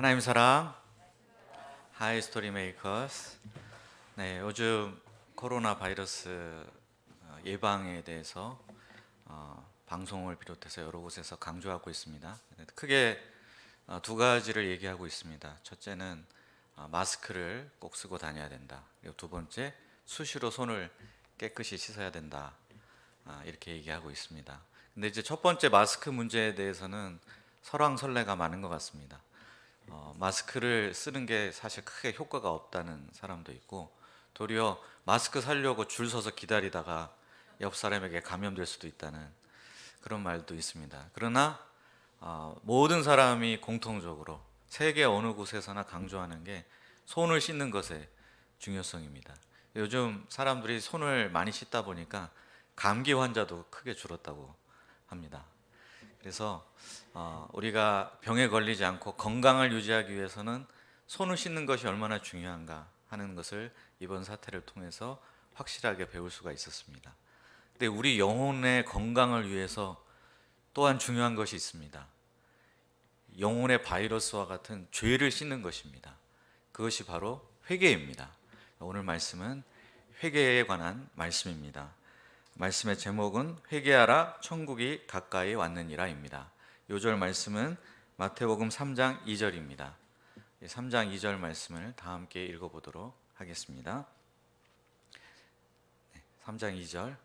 하나님 사랑, 하이 스토리 메이커스. 네, 요즘 코로나 바이러스 예방에 대해서 방송을 비롯해서 여러 곳에서 강조하고 있습니다. 크게 두 가지를 얘기하고 있습니다. 첫째는 마스크를 꼭 쓰고 다녀야 된다. 그리고 두 번째, 수시로 손을 깨끗이 씻어야 된다. 이렇게 얘기하고 있습니다. 근데 이제 첫 번째 마스크 문제에 대해서는 설왕설래가 많은 것 같습니다. 마스크를 쓰는 게 사실 크게 효과가 없다는 사람도 있고, 도리어 마스크 사려고 줄 서서 기다리다가 옆 사람에게 감염될 수도 있다는 그런 말도 있습니다. 그러나 모든 사람이 공통적으로 세계 어느 곳에서나 강조하는 게 손을 씻는 것의 중요성입니다. 요즘 사람들이 손을 많이 씻다 보니까 감기 환자도 크게 줄었다고 합니다. 그래서 우리가 병에 걸리지 않고 건강을 유지하기 위해서는 손을 씻는 것이 얼마나 중요한가 하는 것을 이번 사태를 통해서 확실하게 배울 수가 있었습니다. 근데 우리 영혼의 건강을 위해서 또한 중요한 것이 있습니다. 영혼의 바이러스와 같은 죄를 씻는 것입니다. 그것이 바로 회개입니다. 오늘 말씀은 회개에 관한 말씀입니다. 말씀의 제목은 회개하라 천국이 가까이 왔느니라입니다. 요절 말씀은 마태복음 3장 2절입니다. 3장 2절 말씀을 다 함께 읽어보도록 하겠습니다. 3장 2절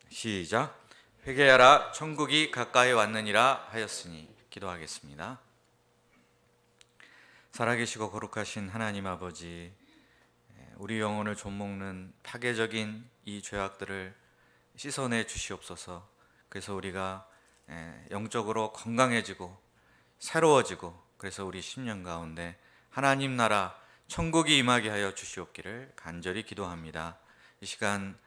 시작. 회개하라 천국이 가까이 왔느니라 하였으니. 기도하겠습니다. 살아계시고 거룩하신 하나님 아버지, 우리 영혼을 좀먹는 파괴적인 이 죄악들을 씻어내 주시옵소서. 그래서 우리가 영적으로 건강해지고 새로워지고, 그래서 우리 심령 가운데 하나님 나라 천국이 임하게 하여 주시옵기를 간절히 기도합니다. 이 시간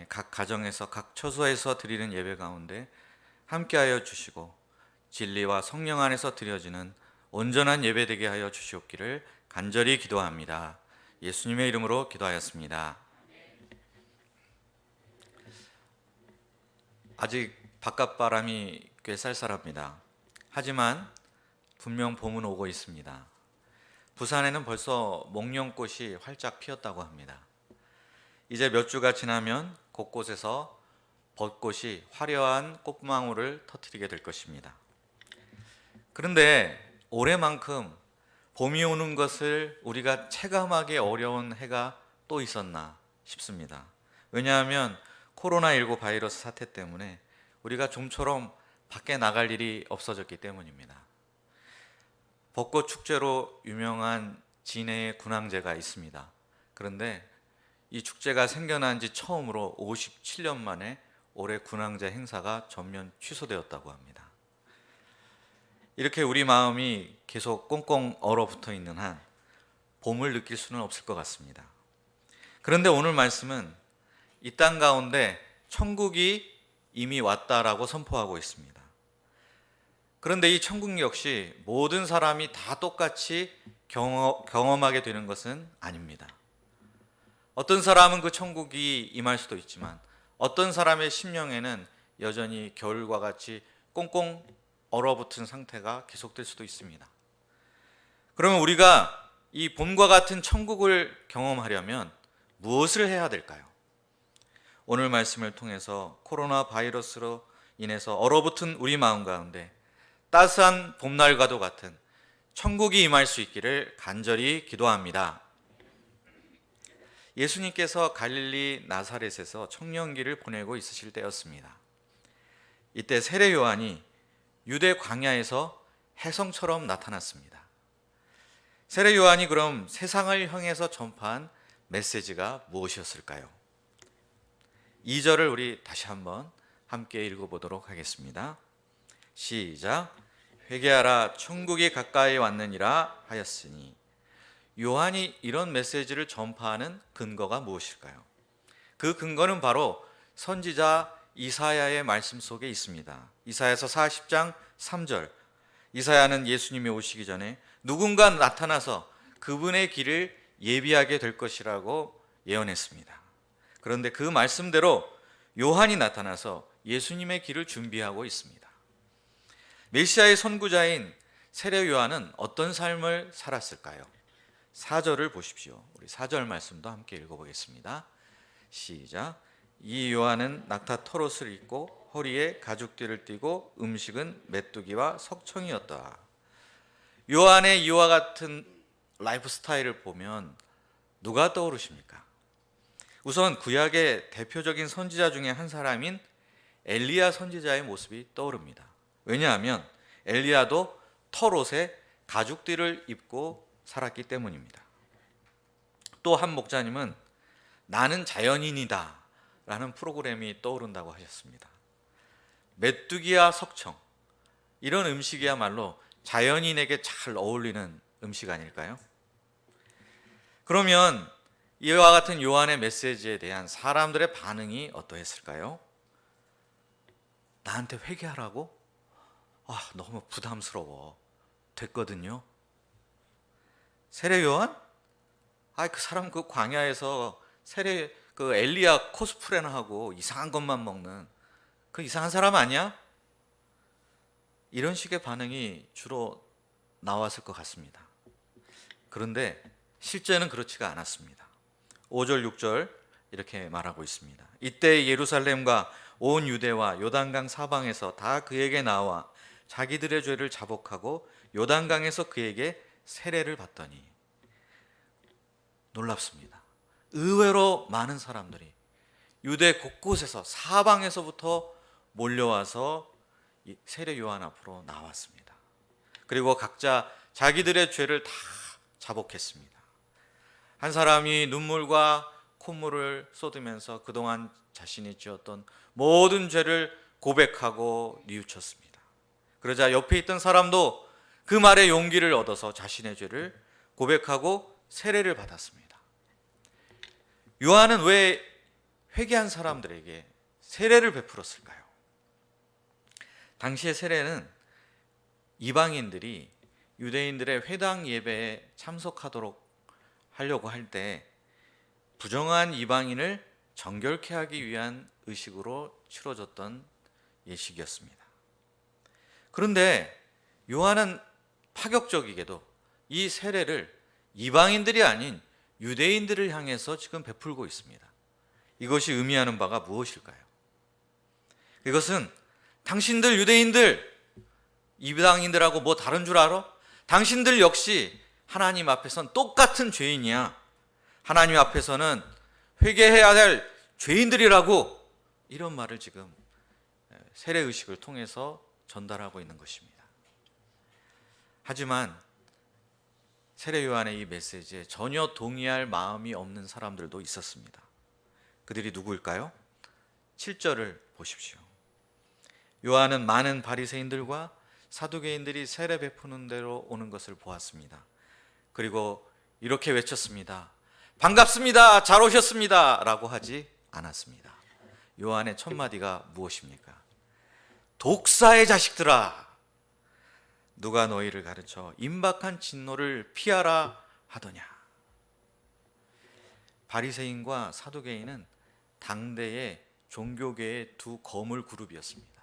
각 가정에서 각 처소에서 드리는 예배 가운데 함께하여 주시고 진리와 성령 안에서 드려지는 온전한 예배 되게 하여 주시옵기를 간절히 기도합니다. 예수님의 이름으로 기도하였습니다. 아직 바깥바람이 꽤 쌀쌀합니다. 하지만 분명 봄은 오고 있습니다. 부산에는 벌써 목련꽃이 활짝 피었다고 합니다. 이제 몇 주가 지나면 곳곳에서 벚꽃이 화려한 꽃망울을 터뜨리게 될 것입니다. 그런데 올해만큼 봄이 오는 것을 우리가 체감하기 어려운 해가 또 있었나 싶습니다. 왜냐하면 코로나19 바이러스 사태 때문에 우리가 좀처럼 밖에 나갈 일이 없어졌기 때문입니다. 벚꽃 축제로 유명한 진해의 군항제가 있습니다. 그런데 이 축제가 생겨난 지 처음으로 57년 만에 올해 군항제 행사가 전면 취소되었다고 합니다. 이렇게 우리 마음이 계속 꽁꽁 얼어붙어 있는 한 봄을 느낄 수는 없을 것 같습니다. 그런데 오늘 말씀은 이 땅 가운데 천국이 이미 왔다라고 선포하고 있습니다. 그런데 이 천국 역시 모든 사람이 다 똑같이 경험하게 되는 것은 아닙니다. 어떤 사람은 그 천국이 임할 수도 있지만 어떤 사람의 심령에는 여전히 겨울과 같이 꽁꽁 얼어붙은 상태가 계속될 수도 있습니다. 그러면 우리가 이 봄과 같은 천국을 경험하려면 무엇을 해야 될까요? 오늘 말씀을 통해서 코로나 바이러스로 인해서 얼어붙은 우리 마음 가운데 따스한 봄날과도 같은 천국이 임할 수 있기를 간절히 기도합니다. 예수님께서 갈릴리 나사렛에서 청년기를 보내고 있으실 때였습니다. 이때 세례 요한이 유대 광야에서 혜성처럼 나타났습니다. 세례 요한이 그럼 세상을 향해서 전파한 메시지가 무엇이었을까요? 2절을 우리 다시 한번 함께 읽어보도록 하겠습니다. 시작. 회개하라 천국이 가까이 왔느니라 하였으니. 요한이 이런 메시지를 전파하는 근거가 무엇일까요? 그 근거는 바로 선지자 이사야의 말씀 속에 있습니다. 이사야서 40장 3절. 이사야는 예수님이 오시기 전에 누군가 나타나서 그분의 길을 예비하게 될 것이라고 예언했습니다. 그런데 그 말씀대로 요한이 나타나서 예수님의 길을 준비하고 있습니다. 메시아의 선구자인 세례 요한은 어떤 삶을 살았을까요? 4절을 보십시오. 우리 4절 말씀도 함께 읽어보겠습니다. 시작. 이 요한은 낙타 털옷을 입고 허리에 가죽띠를 띠고 음식은 메뚜기와 석청이었다. 요한의 이와 같은 라이프 스타일을 보면 누가 떠오르십니까? 우선 구약의 대표적인 선지자 중에 한 사람인 엘리야 선지자의 모습이 떠오릅니다. 왜냐하면 엘리야도 털옷에 가죽띠를 입고 살았기 때문입니다. 또 한 목자님은 나는 자연인이다 라는 프로그램이 떠오른다고 하셨습니다. 메뚜기와 석청, 이런 음식이야말로 자연인에게 잘 어울리는 음식 아닐까요? 그러면 이와 같은 요한의 메시지에 대한 사람들의 반응이 어떠했을까요? 나한테 회개하라고? 너무 부담스러워. 됐거든요. 세례 요한? 그 사람 그 광야에서 그 엘리야 코스프레나 하고 이상한 것만 먹는 그 이상한 사람 아니야? 이런 식의 반응이 주로 나왔을 것 같습니다. 그런데 실제는 그렇지가 않았습니다. 5절 6절 이렇게 말하고 있습니다. 이때 예루살렘과 온 유대와 요단강 사방에서 다 그에게 나와 자기들의 죄를 자복하고 요단강에서 그에게 세례를 받더니, 놀랍습니다. 의외로 많은 사람들이 유대 곳곳에서 사방에서부터 몰려와서 세례 요한 앞으로 나왔습니다. 그리고 각자 자기들의 죄를 다 자복했습니다. 한 사람이 눈물과 콧물을 쏟으면서 그동안 자신이 지었던 모든 죄를 고백하고 뉘우쳤습니다. 그러자 옆에 있던 사람도 그 말에 용기를 얻어서 자신의 죄를 고백하고 세례를 받았습니다. 요한은 왜 회개한 사람들에게 세례를 베풀었을까요? 당시의 세례는 이방인들이 유대인들의 회당 예배에 참석하도록 하려고 할 때 부정한 이방인을 정결케 하기 위한 의식으로 치러졌던 예식이었습니다. 그런데 요한은 파격적이게도 이 세례를 이방인들이 아닌 유대인들을 향해서 지금 베풀고 있습니다. 이것이 의미하는 바가 무엇일까요? 이것은 당신들 유대인들, 이방인들하고 뭐 다른 줄 알아? 당신들 역시 하나님 앞에선 똑같은 죄인이야. 하나님 앞에서는 회개해야 될 죄인들이라고, 이런 말을 지금 세례의식을 통해서 전달하고 있는 것입니다. 하지만 세례 요한의 이 메시지에 전혀 동의할 마음이 없는 사람들도 있었습니다. 그들이 누구일까요? 7절을 보십시오. 요한은 많은 바리새인들과 사두개인들이 세례 베푸는 데로 오는 것을 보았습니다. 그리고 이렇게 외쳤습니다. 반갑습니다. 잘 오셨습니다. 라고 하지 않았습니다. 요한의 첫 마디가 무엇입니까? 독사의 자식들아, 누가 너희를 가르쳐 임박한 진노를 피하라 하더냐. 바리새인과 사두개인은 당대의 종교계의 두 거물 그룹이었습니다.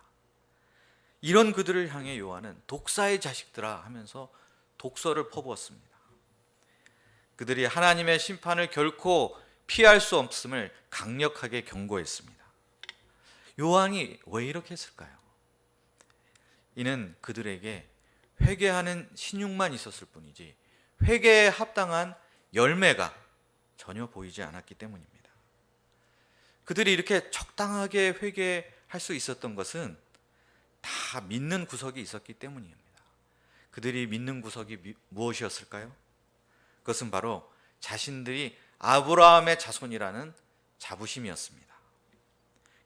이런 그들을 향해 요한은 독사의 자식들아 하면서 독서를 퍼부었습니다. 그들이 하나님의 심판을 결코 피할 수 없음을 강력하게 경고했습니다. 요한이 왜 이렇게 했을까요? 이는 그들에게 회개하는 신용만 있었을 뿐이지 회개에 합당한 열매가 전혀 보이지 않았기 때문입니다. 그들이 이렇게 적당하게 회개할 수 있었던 것은 다 믿는 구석이 있었기 때문입니다. 그들이 믿는 구석이 무엇이었을까요? 그것은 바로 자신들이 아브라함의 자손이라는 자부심이었습니다.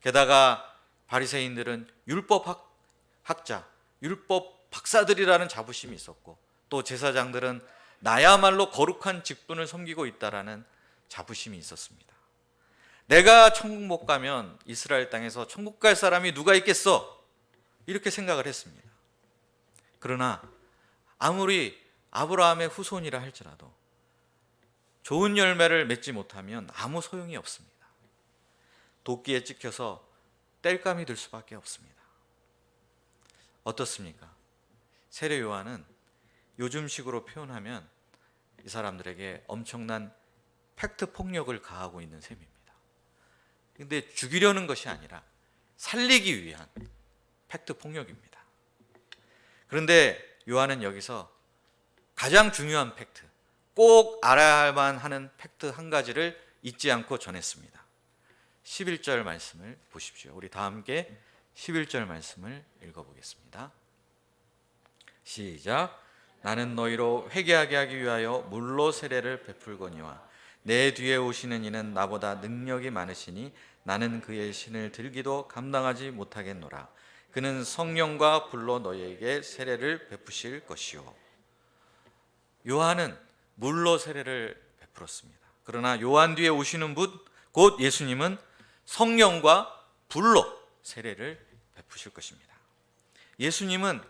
게다가 바리새인들은 율법 학자, 율법 박사들이라는 자부심이 있었고, 또 제사장들은 나야말로 거룩한 직분을 섬기고 있다라는 자부심이 있었습니다. 내가 천국 못 가면 이스라엘 땅에서 천국 갈 사람이 누가 있겠어? 이렇게 생각을 했습니다. 그러나 아무리 아브라함의 후손이라 할지라도 좋은 열매를 맺지 못하면 아무 소용이 없습니다. 도끼에 찍혀서 땔감이 될 수밖에 없습니다. 어떻습니까? 세례 요한은 요즘식으로 표현하면 이 사람들에게 엄청난 팩트 폭력을 가하고 있는 셈입니다. 근데 죽이려는 것이 아니라 살리기 위한 팩트 폭력입니다. 그런데 요한은 여기서 가장 중요한 팩트, 꼭 알아야만 하는 팩트 한 가지를 잊지 않고 전했습니다. 11절 말씀을 보십시오. 우리 다 함께 11절 말씀을 읽어보겠습니다. 시작. 나는 너희로 회개하게 하기 위하여 물로 세례를 베풀거니와 내 뒤에 오시는 이는 나보다 능력이 많으시니 나는 그의 신을 들기도 감당하지 못하겠노라. 그는 성령과 불로 너희에게 세례를 베푸실 것이요. 요한은 물로 세례를 베풀었습니다. 그러나 요한 뒤에 오시는 분, 곧 예수님은 성령과 불로 세례를 베푸실 것입니다. 예수님은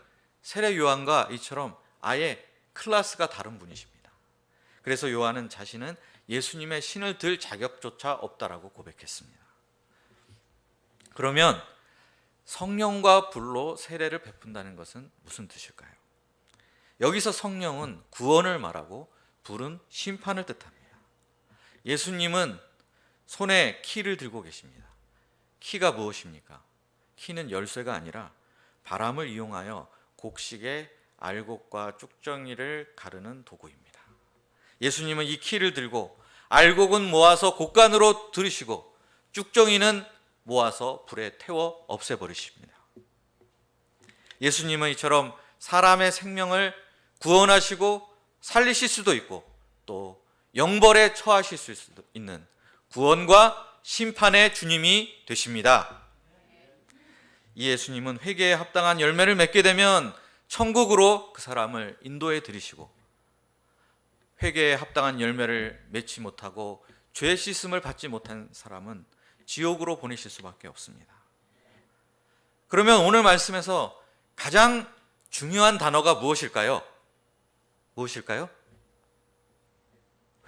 세례 요한과 이처럼 아예 클래스가 다른 분이십니다. 그래서 요한은 자신은 예수님의 신을 들 자격조차 없다라고 고백했습니다. 그러면 성령과 불로 세례를 베푼다는 것은 무슨 뜻일까요? 여기서 성령은 구원을 말하고 불은 심판을 뜻합니다. 예수님은 손에 키를 들고 계십니다. 키가 무엇입니까? 키는 열쇠가 아니라 바람을 이용하여 곡식의 알곡과 쭉정이를 가르는 도구입니다. 예수님은 이 키를 들고 알곡은 모아서 곡간으로 들이시고 쭉정이는 모아서 불에 태워 없애버리십니다. 예수님은 이처럼 사람의 생명을 구원하시고 살리실 수도 있고 또 영벌에 처하실 수 있는 구원과 심판의 주님이 되십니다. 이 예수님은 회개에 합당한 열매를 맺게 되면 천국으로 그 사람을 인도해 드리시고, 회개에 합당한 열매를 맺지 못하고 죄 씻음을 받지 못한 사람은 지옥으로 보내실 수밖에 없습니다. 그러면 오늘 말씀에서 가장 중요한 단어가 무엇일까요? 무엇일까요?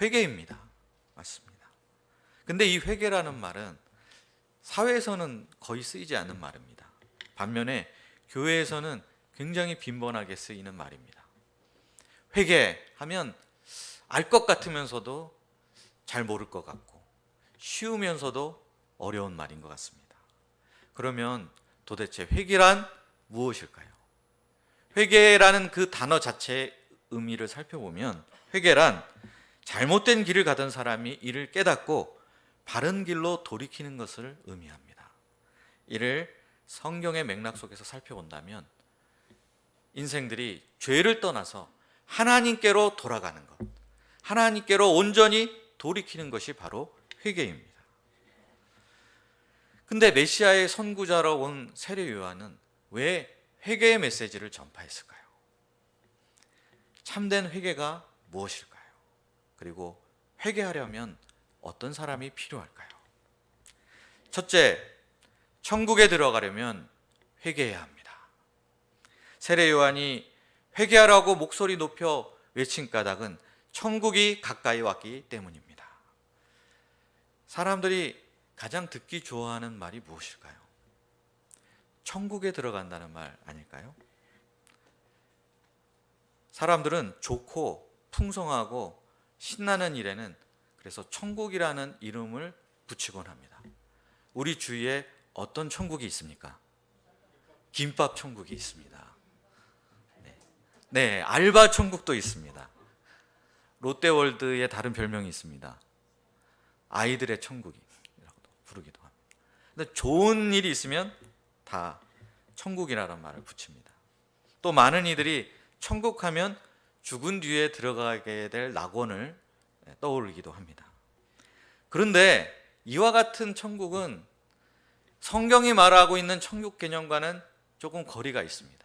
회개입니다. 맞습니다. 근데 이 회개라는 말은 사회에서는 거의 쓰이지 않는 말입니다. 반면에 교회에서는 굉장히 빈번하게 쓰이는 말입니다. 회개하면 알 것 같으면서도 잘 모를 것 같고 쉬우면서도 어려운 말인 것 같습니다. 그러면 도대체 회개란 무엇일까요? 회개라는 그 단어 자체의 의미를 살펴보면 회개란 잘못된 길을 가던 사람이 이를 깨닫고 바른 길로 돌이키는 것을 의미합니다. 이를 성경의 맥락 속에서 살펴본다면 인생들이 죄를 떠나서 하나님께로 돌아가는 것, 하나님께로 온전히 돌이키는 것이 바로 회개입니다. 근데 메시아의 선구자로 온 세례 요한은 왜 회개의 메시지를 전파했을까요? 참된 회개가 무엇일까요? 그리고 회개하려면 어떤 사람이 필요할까요? 첫째, 천국에 들어가려면 회개해야 합니다. 세례 요한이 회개하라고 목소리 높여 외친 까닭은 천국이 가까이 왔기 때문입니다. 사람들이 가장 듣기 좋아하는 말이 무엇일까요? 천국에 들어간다는 말 아닐까요? 사람들은 좋고 풍성하고 신나는 일에는 그래서 천국이라는 이름을 붙이곤 합니다. 우리 주위에 어떤 천국이 있습니까? 김밥 천국이 있습니다. 네, 알바 천국도 있습니다. 롯데월드의 다른 별명이 있습니다. 아이들의 천국이라고도 부르기도 합니다. 근데 좋은 일이 있으면 다 천국이라는 말을 붙입니다. 또 많은 이들이 천국하면 죽은 뒤에 들어가게 될 낙원을 떠올리기도 합니다. 그런데 이와 같은 천국은 성경이 말하고 있는 천국 개념과는 조금 거리가 있습니다.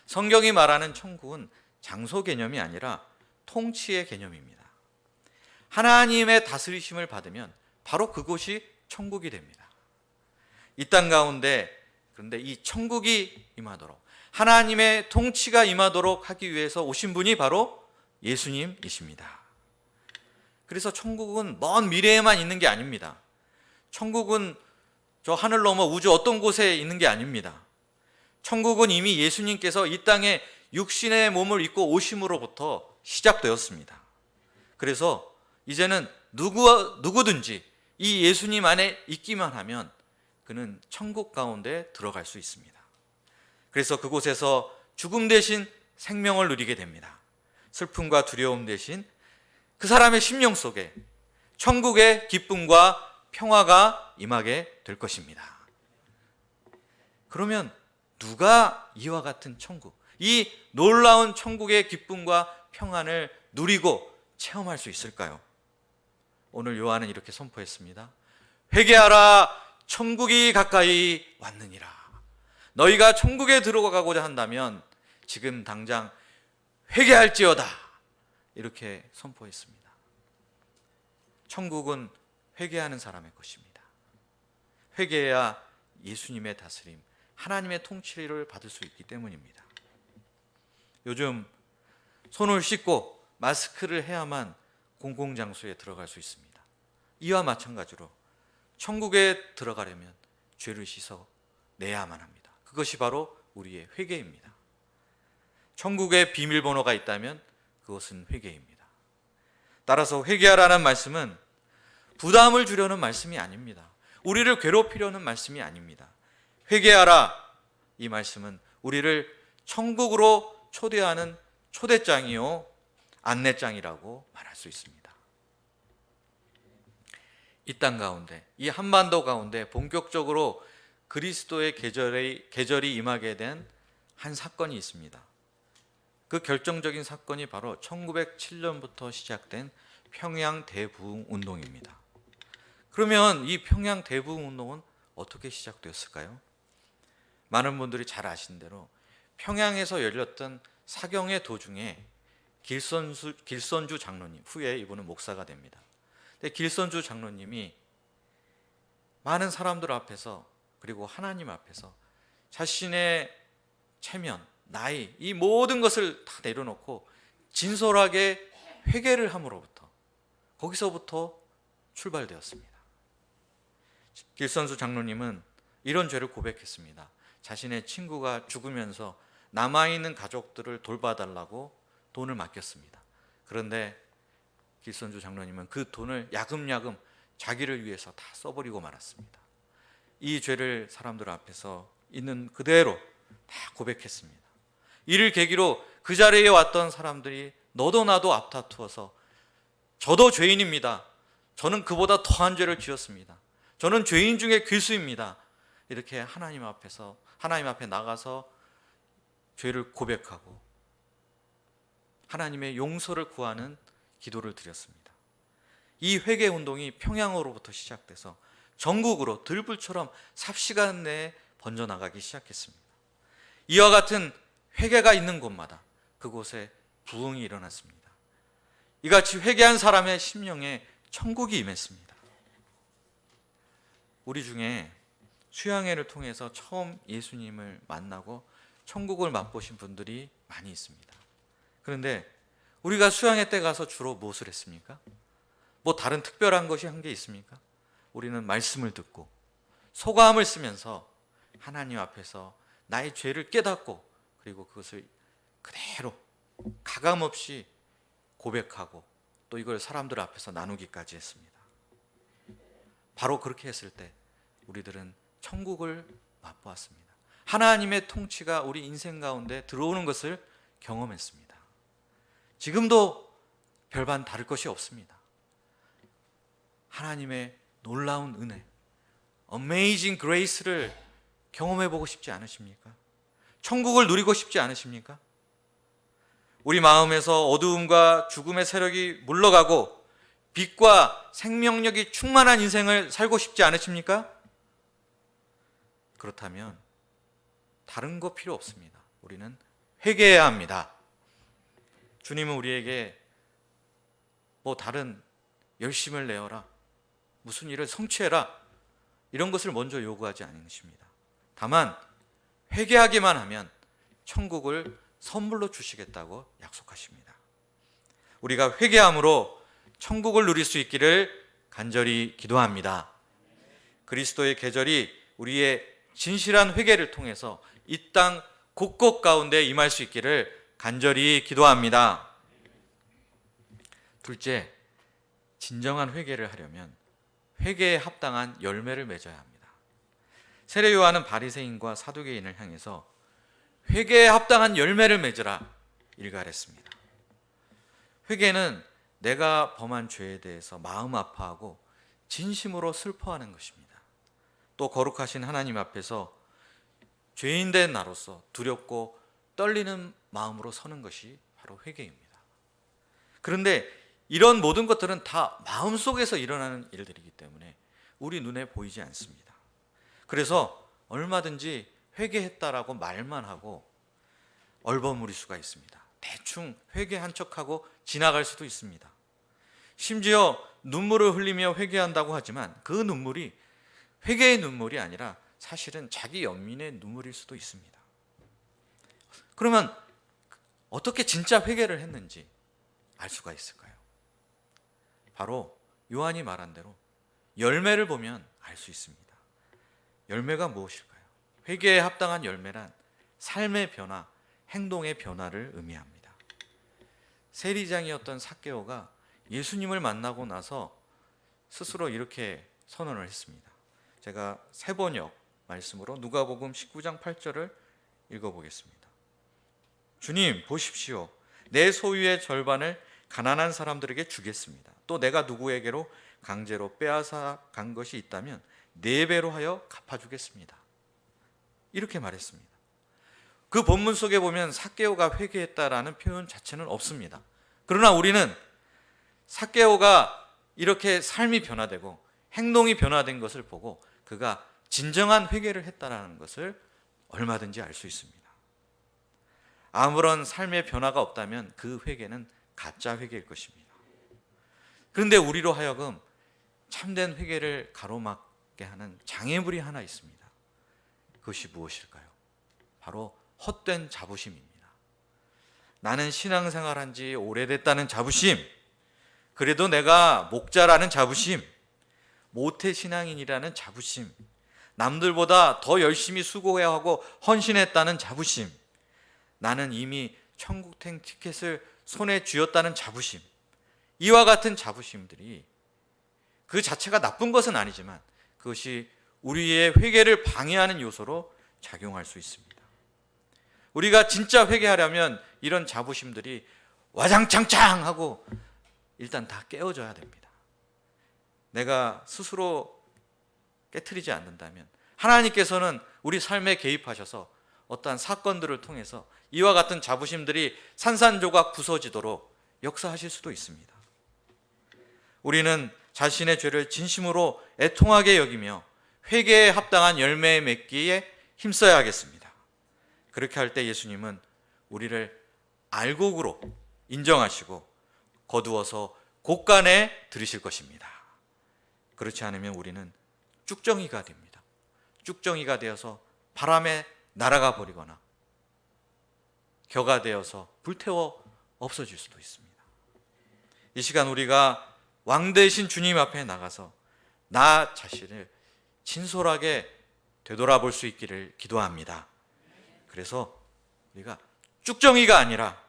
성경이 말하는 천국은 장소 개념이 아니라 통치의 개념입니다. 하나님의 다스리심을 받으면 바로 그곳이 천국이 됩니다. 이 땅 가운데 그런데 이 천국이 임하도록, 하나님의 통치가 임하도록 하기 위해서 오신 분이 바로 예수님이십니다. 그래서 천국은 먼 미래에만 있는 게 아닙니다. 천국은 저 하늘 넘어 우주 어떤 곳에 있는 게 아닙니다. 천국은 이미 예수님께서 이 땅에 육신의 몸을 입고 오심으로부터 시작되었습니다. 그래서 이제는 누구든지 이 예수님 안에 있기만 하면 그는 천국 가운데 들어갈 수 있습니다. 그래서 그곳에서 죽음 대신 생명을 누리게 됩니다. 슬픔과 두려움 대신 그 사람의 심령 속에 천국의 기쁨과 평화가 임하게 될 것입니다. 그러면 누가 이와 같은 천국, 이 놀라운 천국의 기쁨과 평안을 누리고 체험할 수 있을까요? 오늘 요한은 이렇게 선포했습니다. 회개하라, 천국이 가까이 왔느니라. 너희가 천국에 들어가고자 한다면 지금 당장 회개할지어다. 이렇게 선포했습니다. 천국은 회개하는 사람의 것입니다. 회개해야 예수님의 다스림, 하나님의 통치를 받을 수 있기 때문입니다. 요즘 손을 씻고 마스크를 해야만 공공장소에 들어갈 수 있습니다. 이와 마찬가지로 천국에 들어가려면 죄를 씻어 내야만 합니다. 그것이 바로 우리의 회개입니다. 천국에 비밀번호가 있다면 그것은 회개입니다. 따라서 회개하라는 말씀은 부담을 주려는 말씀이 아닙니다. 우리를 괴롭히려는 말씀이 아닙니다. 회개하라, 이 말씀은 우리를 천국으로 초대하는 초대장이요 안내장이라고 말할 수 있습니다. 이 땅 가운데, 이 한반도 가운데 본격적으로 그리스도의 계절이 임하게 된 한 사건이 있습니다. 그 결정적인 사건이 바로 1907년부터 시작된 평양 대부흥 운동입니다. 그러면 이 평양 대부흥 운동은 어떻게 시작되었을까요? 많은 분들이 잘 아시는 대로 평양에서 열렸던 사경의 도중에 길선주 장로님, 후에 이분은 목사가 됩니다. 근데 길선주 장로님이 많은 사람들 앞에서, 그리고 하나님 앞에서 자신의 체면, 나이, 이 모든 것을 다 내려놓고 진솔하게 회개를 함으로부터, 거기서부터 출발되었습니다. 길선주 장로님은 이런 죄를 고백했습니다. 자신의 친구가 죽으면서 남아있는 가족들을 돌봐달라고 돈을 맡겼습니다. 그런데 길선주 장로님은 그 돈을 야금야금 자기를 위해서 다 써버리고 말았습니다. 이 죄를 사람들 앞에서 있는 그대로 다 고백했습니다. 이를 계기로 그 자리에 왔던 사람들이 너도 나도 앞다투어서 저도 죄인입니다. 저는 그보다 더한 죄를 지었습니다. 저는 죄인 중에 괴수입니다. 이렇게 하나님 앞에 나가서 죄를 고백하고 하나님의 용서를 구하는 기도를 드렸습니다. 이 회개 운동이 평양으로부터 시작돼서 전국으로 들불처럼 삽시간 내에 번져나가기 시작했습니다. 이와 같은 회개가 있는 곳마다 그곳에 부흥이 일어났습니다. 이같이 회개한 사람의 심령에 천국이 임했습니다. 우리 중에 수양회를 통해서 처음 예수님을 만나고 천국을 맛보신 분들이 많이 있습니다. 그런데 우리가 수양회 때 가서 주로 무엇을 했습니까? 뭐 다른 특별한 것이 한 게 있습니까? 우리는 말씀을 듣고 소감을 쓰면서 하나님 앞에서 나의 죄를 깨닫고, 그리고 그것을 그대로 가감없이 고백하고 또 이걸 사람들 앞에서 나누기까지 했습니다. 바로 그렇게 했을 때 우리들은 천국을 맛보았습니다. 하나님의 통치가 우리 인생 가운데 들어오는 것을 경험했습니다. 지금도 별반 다를 것이 없습니다. 하나님의 놀라운 은혜, Amazing Grace를 경험해 보고 싶지 않으십니까? 천국을 누리고 싶지 않으십니까? 우리 마음에서 어두움과 죽음의 세력이 물러가고 빛과 생명력이 충만한 인생을 살고 싶지 않으십니까? 그렇다면 다른 거 필요 없습니다. 우리는 회개해야 합니다. 주님은 우리에게 뭐 다른 열심을 내어라, 무슨 일을 성취해라, 이런 것을 먼저 요구하지 않으십니다. 다만 회개하기만 하면 천국을 선물로 주시겠다고 약속하십니다. 우리가 회개함으로 천국을 누릴 수 있기를 간절히 기도합니다. 그리스도의 계절이 우리의 진실한 회개를 통해서 이 땅 곳곳 가운데 임할 수 있기를 간절히 기도합니다. 둘째, 진정한 회개를 하려면 회개에 합당한 열매를 맺어야 합니다. 세례 요한은 바리새인과 사두개인을 향해서 회개에 합당한 열매를 맺으라 일갈했습니다. 회개는 내가 범한 죄에 대해서 마음 아파하고 진심으로 슬퍼하는 것입니다. 또 거룩하신 하나님 앞에서 죄인된 나로서 두렵고 떨리는 마음으로 서는 것이 바로 회개입니다. 그런데 이런 모든 것들은 다 마음속에서 일어나는 일들이기 때문에 우리 눈에 보이지 않습니다. 그래서 얼마든지 회개했다라고 말만 하고 얼버무릴 수가 있습니다. 대충 회개한 척하고 지나갈 수도 있습니다. 심지어 눈물을 흘리며 회개한다고 하지만 그 눈물이 회개의 눈물이 아니라 사실은 자기 연민의 눈물일 수도 있습니다. 그러면 어떻게 진짜 회개를 했는지 알 수가 있을까요? 바로 요한이 말한 대로 열매를 보면 알 수 있습니다. 열매가 무엇일까요? 회개에 합당한 열매란 삶의 변화, 행동의 변화를 의미합니다. 세리장이었던 삭개오가 예수님을 만나고 나서 스스로 이렇게 선언을 했습니다. 제가 세번역 말씀으로 누가복음 19장 8절을 읽어보겠습니다. 주님 보십시오. 내 소유의 절반을 가난한 사람들에게 주겠습니다. 또 내가 누구에게로 강제로 빼앗아 간 것이 있다면 4배로 하여 갚아주겠습니다. 이렇게 말했습니다. 그 본문 속에 보면 삭개오가 회개했다라는 표현 자체는 없습니다. 그러나 우리는 삭개오가 이렇게 삶이 변화되고 행동이 변화된 것을 보고 그가 진정한 회개를 했다라는 것을 얼마든지 알 수 있습니다. 아무런 삶의 변화가 없다면 그 회개는 가짜 회개일 것입니다. 그런데 우리로 하여금 참된 회개를 가로막게 하는 장애물이 하나 있습니다. 그것이 무엇일까요? 바로 헛된 자부심입니다. 나는 신앙생활한 지 오래됐다는 자부심, 그래도 내가 목자라는 자부심, 모태신앙인이라는 자부심, 남들보다 더 열심히 수고해야 하고 헌신했다는 자부심, 나는 이미 천국행 티켓을 손에 쥐었다는 자부심, 이와 같은 자부심들이 그 자체가 나쁜 것은 아니지만 그것이 우리의 회개를 방해하는 요소로 작용할 수 있습니다. 우리가 진짜 회개하려면 이런 자부심들이 와장창창 하고 일단 다 깨어져야 됩니다. 내가 스스로 깨트리지 않는다면 하나님께서는 우리 삶에 개입하셔서 어떠한 사건들을 통해서 이와 같은 자부심들이 산산조각 부서지도록 역사하실 수도 있습니다. 우리는 자신의 죄를 진심으로 애통하게 여기며 회개에 합당한 열매에 맺기에 힘써야 하겠습니다. 그렇게 할 때 예수님은 우리를 알곡으로 인정하시고 거두어서 곳간에 들이실 것입니다. 그렇지 않으면 우리는 쭉정이가 됩니다. 쭉정이가 되어서 바람에 날아가 버리거나 겨가 되어서 불태워 없어질 수도 있습니다. 이 시간 우리가 왕 되신 주님 앞에 나가서 나 자신을 진솔하게 되돌아볼 수 있기를 기도합니다. 그래서 우리가 쭉정이가 아니라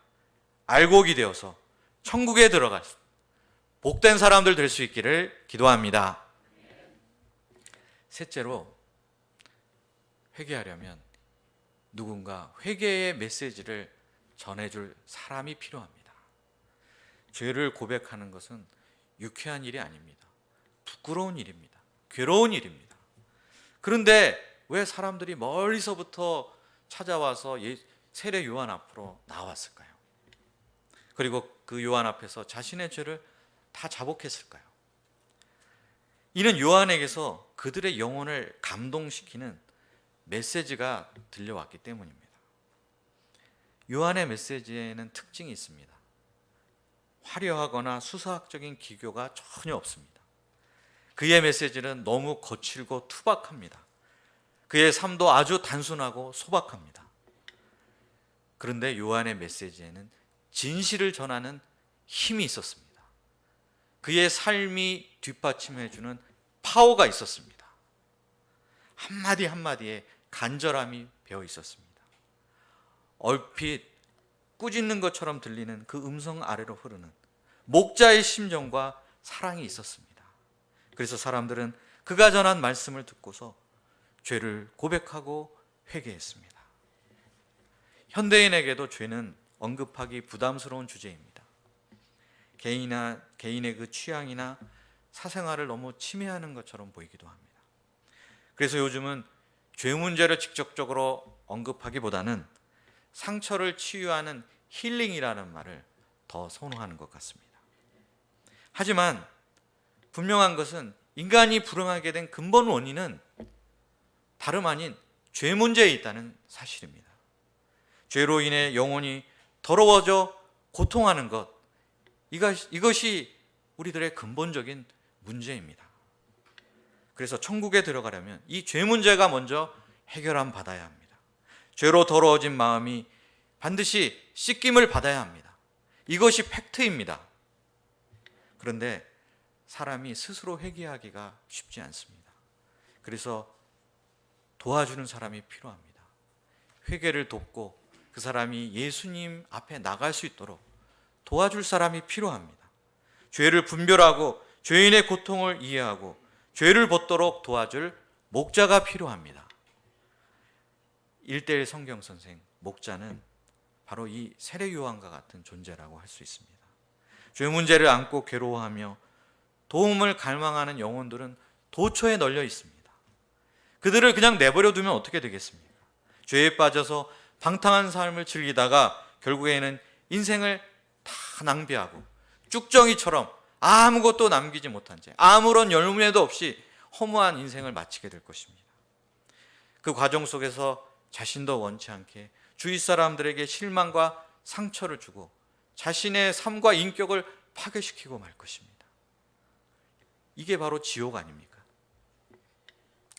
알곡이 되어서 천국에 들어갈 복된 사람들 될 수 있기를 기도합니다. 셋째로, 회개하려면 누군가 회개의 메시지를 전해줄 사람이 필요합니다. 죄를 고백하는 것은 유쾌한 일이 아닙니다. 부끄러운 일입니다. 괴로운 일입니다. 그런데 왜 사람들이 멀리서부터 찾아와서 세례 요한 앞으로 나왔을까요? 그리고 그 요한 앞에서 자신의 죄를 다 자복했을까요? 이는 요한에게서 그들의 영혼을 감동시키는 메시지가 들려왔기 때문입니다. 요한의 메시지에는 특징이 있습니다. 화려하거나 수사학적인 기교가 전혀 없습니다. 그의 메시지는 너무 거칠고 투박합니다. 그의 삶도 아주 단순하고 소박합니다. 그런데 요한의 메시지에는 진실을 전하는 힘이 있었습니다. 그의 삶이 뒷받침해주는 파워가 있었습니다. 한마디 한마디에 간절함이 배어 있었습니다. 얼핏 꾸짖는 것처럼 들리는 그 음성 아래로 흐르는 목자의 심정과 사랑이 있었습니다. 그래서 사람들은 그가 전한 말씀을 듣고서 죄를 고백하고 회개했습니다. 현대인에게도 죄는 언급하기 부담스러운 주제입니다. 개인의 그 취향이나 사생활을 너무 침해하는 것처럼 보이기도 합니다. 그래서 요즘은 죄 문제를 직접적으로 언급하기보다는 상처를 치유하는 힐링이라는 말을 더 선호하는 것 같습니다. 하지만 분명한 것은 인간이 불행하게 된 근본 원인은 다름 아닌 죄 문제에 있다는 사실입니다. 죄로 인해 영혼이 더러워져 고통하는 것, 이것이 우리들의 근본적인 문제입니다. 그래서 천국에 들어가려면 이 죄 문제가 먼저 해결함 받아야 합니다. 죄로 더러워진 마음이 반드시 씻김을 받아야 합니다. 이것이 팩트입니다. 그런데 사람이 스스로 회개하기가 쉽지 않습니다. 그래서 도와주는 사람이 필요합니다. 회개를 돕고 그 사람이 예수님 앞에 나갈 수 있도록 도와줄 사람이 필요합니다. 죄를 분별하고 죄인의 고통을 이해하고 죄를 벗도록 도와줄 목자가 필요합니다. 1:1 성경 선생, 목자는 바로 이 세례 요한과 같은 존재라고 할 수 있습니다. 죄 문제를 안고 괴로워하며 도움을 갈망하는 영혼들은 도처에 널려 있습니다. 그들을 그냥 내버려 두면 어떻게 되겠습니까? 죄에 빠져서 방탕한 삶을 즐기다가 결국에는 인생을 다 낭비하고 쭉정이처럼 아무것도 남기지 못한 채 아무런 열매도 없이 허무한 인생을 마치게 될 것입니다. 그 과정 속에서 자신도 원치 않게 주위 사람들에게 실망과 상처를 주고 자신의 삶과 인격을 파괴시키고 말 것입니다. 이게 바로 지옥 아닙니까?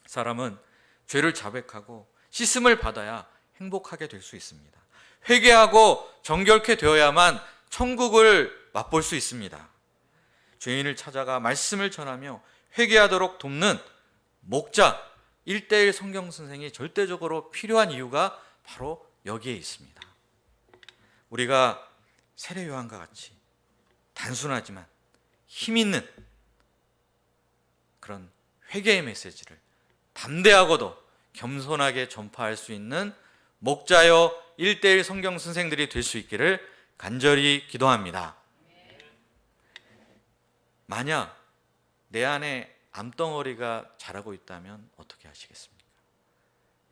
사람은 죄를 자백하고 씻음을 받아야 행복하게 될 수 있습니다. 회개하고 정결케 되어야만 천국을 맛볼 수 있습니다. 죄인을 찾아가 말씀을 전하며 회개하도록 돕는 목자 1:1 성경 선생이 절대적으로 필요한 이유가 바로 여기에 있습니다. 우리가 세례 요한과 같이 단순하지만 힘 있는 그런 회개의 메시지를 담대하고도 겸손하게 전파할 수 있는 목자여 1:1 성경 선생들이 될 수 있기를 간절히 기도합니다. 만약 내 안에 암덩어리가 자라고 있다면 어떻게 하시겠습니까?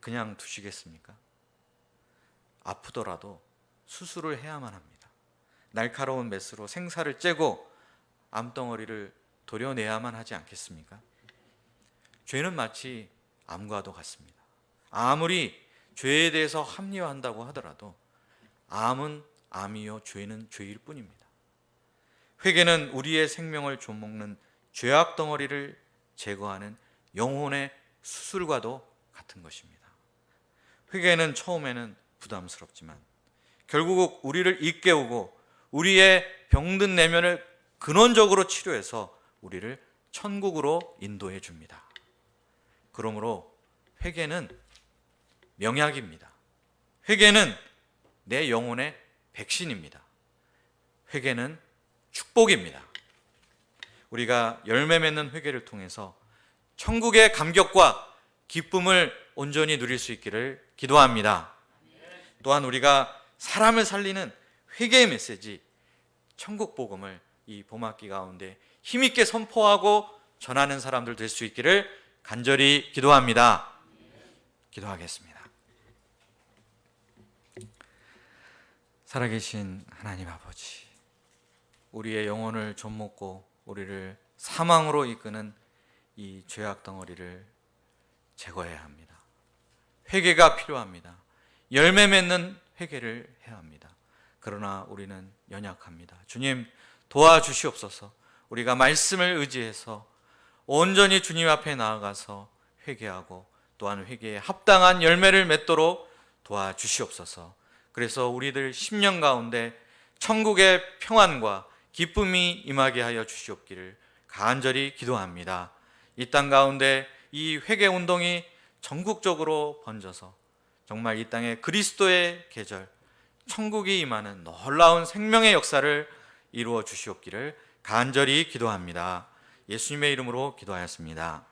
그냥 두시겠습니까? 아프더라도 수술을 해야만 합니다. 날카로운 메스로 생사를 째고 암덩어리를 도려내야만 하지 않겠습니까? 죄는 마치 암과도 같습니다. 아무리 죄에 대해서 합리화한다고 하더라도 암은 암이요 죄는 죄일 뿐입니다. 회개는 우리의 생명을 좀먹는 죄악 덩어리를 제거하는 영혼의 수술과도 같은 것입니다. 회개는 처음에는 부담스럽지만 결국 우리를 일깨우고 우리의 병든 내면을 근원적으로 치료해서 우리를 천국으로 인도해 줍니다. 그러므로 회개는 명약입니다. 회개는 내 영혼의 백신입니다. 회개는 축복입니다. 우리가 열매 맺는 회개를 통해서 천국의 감격과 기쁨을 온전히 누릴 수 있기를 기도합니다. 또한 우리가 사람을 살리는 회개의 메시지, 천국 복음을 이 봄학기 가운데 힘있게 선포하고 전하는 사람들 될 수 있기를 간절히 기도합니다. 기도하겠습니다. 살아계신 하나님 아버지, 우리의 영혼을 좀먹고 우리를 사망으로 이끄는 이 죄악 덩어리를 제거해야 합니다. 회개가 필요합니다. 열매 맺는 회개를 해야 합니다. 그러나 우리는 연약합니다. 주님 도와주시옵소서. 우리가 말씀을 의지해서 온전히 주님 앞에 나아가서 회개하고 또한 회개에 합당한 열매를 맺도록 도와주시옵소서. 그래서 우리들 10년 가운데 천국의 평안과 기쁨이 임하게 하여 주시옵기를 간절히 기도합니다. 이 땅 가운데 이 회개 운동이 전국적으로 번져서 정말 이 땅에 그리스도의 계절, 천국이 임하는 놀라운 생명의 역사를 이루어 주시옵기를 간절히 기도합니다. 예수님의 이름으로 기도하였습니다.